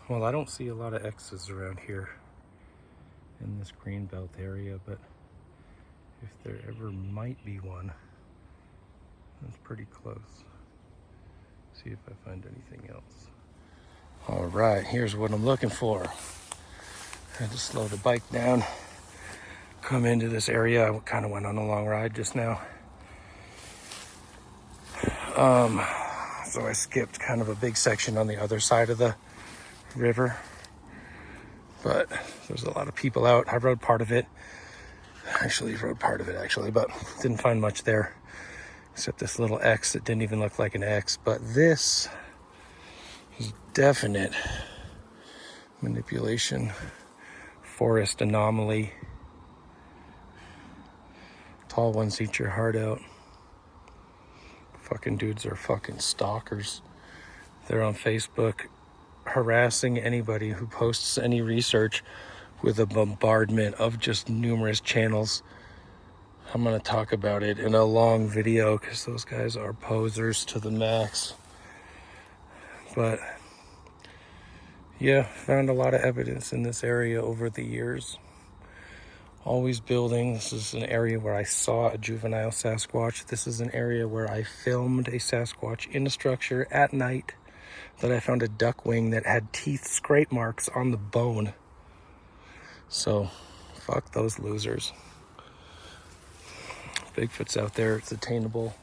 Well, I don't see a lot of X's around here in this green belt area, but if there ever might be one, that's pretty close. See if I find anything else. All right, here's what I'm looking for. I had to slow the bike down, come into this area. I kind of went on a long ride just now. So I skipped kind of a big section on the other side of the river, but there's a lot of people out. I rode part of it. But didn't find much there except this little X that didn't even look like an X. But this is definite manipulation. Forest anomaly. Tall ones eat your heart out. Fucking dudes are fucking stalkers. They're on Facebook harassing anybody who posts any research with a bombardment of just numerous channels. I'm going to talk about it in a long video because those guys are posers to the max. But yeah, found a lot of evidence in this area over the years. Always building. This is an area where I saw a juvenile Sasquatch. This is an area where I filmed a Sasquatch in a structure at night that I found a duck wing that had teeth scrape marks on the bone. So, fuck those losers. Bigfoot's out there. It's attainable.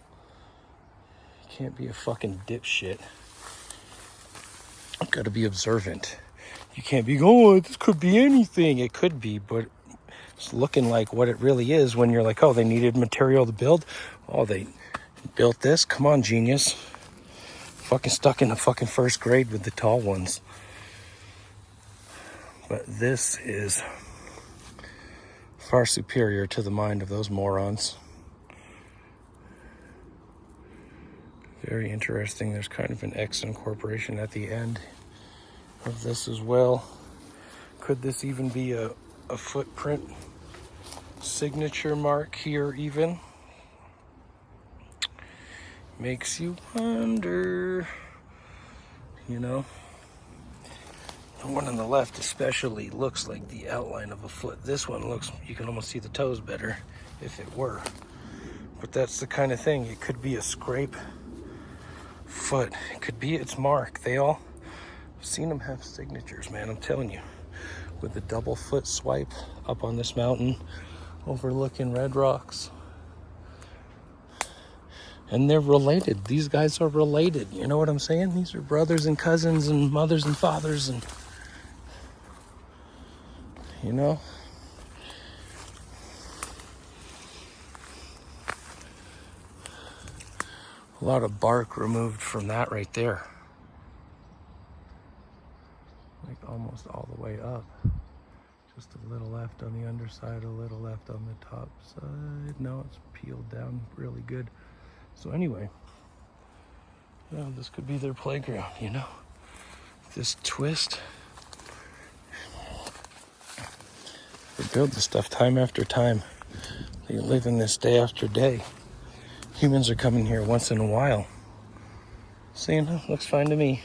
You can't be a fucking dipshit. You gotta be observant. You can't be going, oh, this could be anything. It could be, but it's looking like what it really is when you're like, oh, they needed material to build. Oh, they built this? Come on, genius. Fucking stuck in the fucking first grade with the tall ones. But this is far superior to the mind of those morons. Very interesting. There's kind of an X incorporation at the end of this as well. Could this even be a footprint signature mark here even? Makes you wonder, you know. The one on the left especially looks like the outline of a foot. This one looks, you can almost see the toes better if it were. But that's the kind of thing. It could be a scrape foot. It could be its mark. I've seen them have signatures, man, I'm telling you. With the double foot swipe up on this mountain overlooking Red Rocks. And they're related. These guys are related. You know what I'm saying? These are brothers and cousins and mothers and fathers and, you know. A lot of bark removed from that right there. Like almost all the way up. Just a little left on the underside, a little left on the top side. No, it's peeled down really good. So anyway, yeah, this could be their playground, you know? This twist. They build this stuff time after time. They live in this day after day. Humans are coming here once in a while. So, you know, looks fine to me.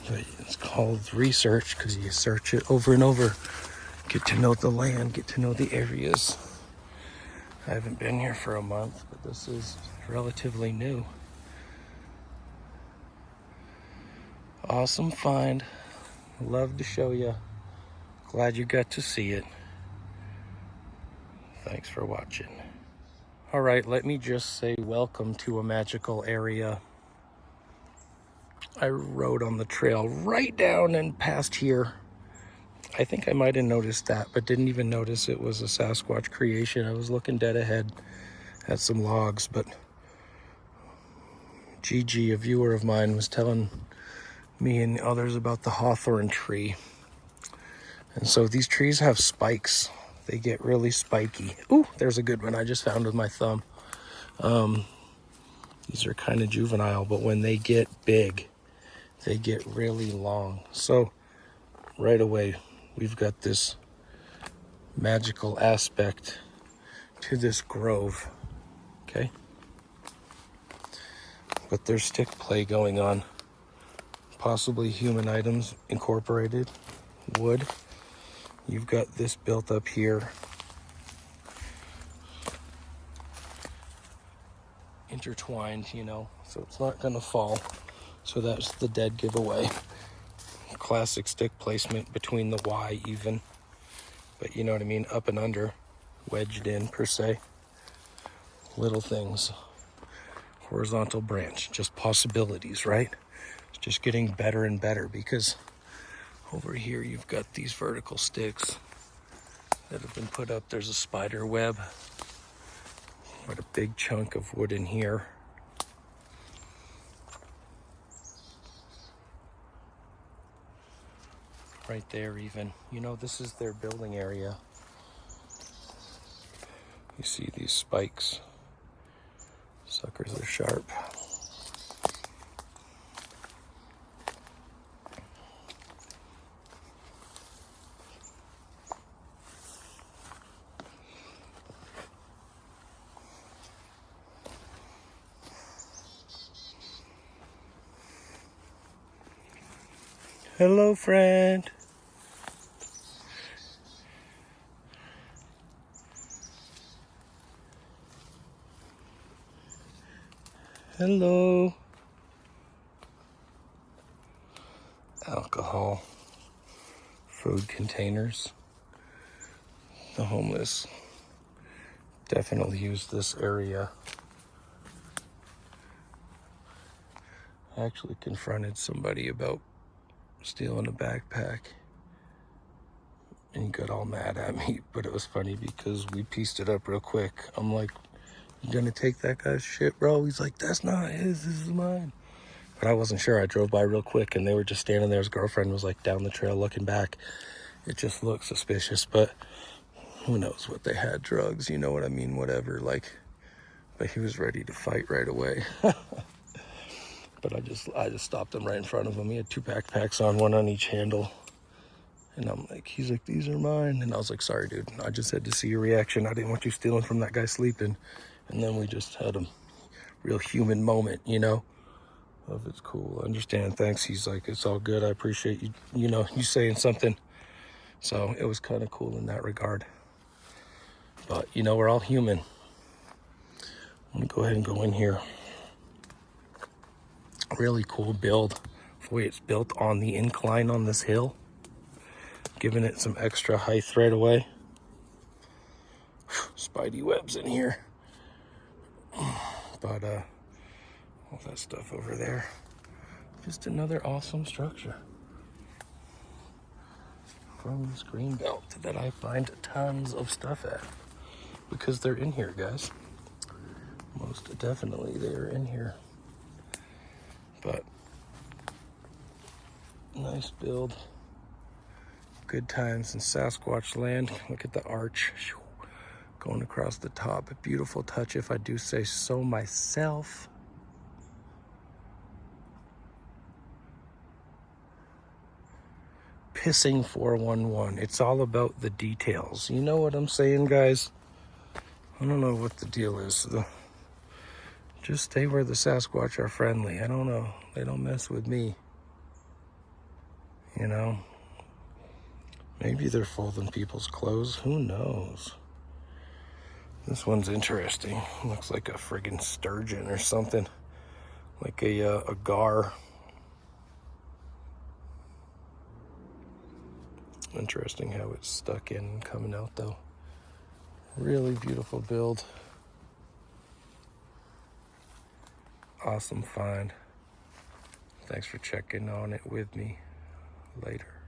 But it's called research because you search it over and over. Get to know the land, get to know the areas. I haven't been here for a month, but this is relatively new. Awesome find. Love to show you. Glad you got to see it. Thanks for watching. All right, let me just say welcome to a magical area. I rode on the trail right down and past here. I think I might have noticed that, but didn't even notice it was a Sasquatch creation. I was looking dead ahead at some logs, but Gigi, a viewer of mine, was telling me and others about the hawthorn tree. And so these trees have spikes. They get really spiky. Ooh, there's a good one I just found with my thumb. These are kind of juvenile, but when they get big, they get really long. So right away, we've got this magical aspect to this grove, okay? But there's stick play going on. possibly human items incorporated, wood. You've got this built up here, intertwined, you know, so it's not gonna fall. So that's the dead giveaway. Classic stick placement between the Y even, but you know what I mean, up and under, wedged in per se. Little things. Horizontal branch, just possibilities, right? It's just getting better and better, because over here you've got these vertical sticks that have been put up. There's a spider web. Got a big chunk of wood in here. Right there even. You know, this is their building area. You see these spikes. Suckers are sharp. Hello, friend. Hello. Alcohol. Food containers. The homeless definitely use this area. I actually confronted somebody about stealing a backpack, and he got all mad at me, but it was funny because we pieced it up real quick. I'm like, you gonna take that guy's shit, bro? He's like, that's not his, this is mine. But I wasn't sure. I drove by real quick and they were just standing there. His girlfriend was like down the trail looking back. It just looked suspicious, but who knows what they had, drugs, you know what I mean, whatever, like, but he was ready to fight right away. But I just stopped him right in front of him. He had 2 backpacks on, one on each handle. And I'm like, he's like, these are mine. And I was like, sorry, dude. I just had to see your reaction. I didn't want you stealing from that guy sleeping. And then we just had a real human moment, you know, of it's cool. I understand. Thanks. He's like, it's all good. I appreciate you, you know, you saying something. So it was kind of cool in that regard. But, you know, we're all human. I'm going to go ahead and go in here. Really cool build. The way it's built on the incline on this hill, giving it some extra height right away. Spidey webs in here. But all that stuff over there. Just another awesome structure from this green belt that I find tons of stuff at, because they're in here, guys. Most definitely they are in here. But nice build. Good times in Sasquatch land. Look at the arch going across the top. A beautiful touch, if I do say so myself. Pissing 411. It's all about the details. You know what I'm saying, guys? I don't know what the deal is. Just stay where the Sasquatch are friendly. I don't know. They don't mess with me. You know? Maybe they're folding people's clothes. Who knows? This one's interesting. Looks like a friggin' sturgeon or something. Like a gar. Interesting how it's stuck in and coming out though. Really beautiful build. Awesome find. Thanks for checking on it with me. Later.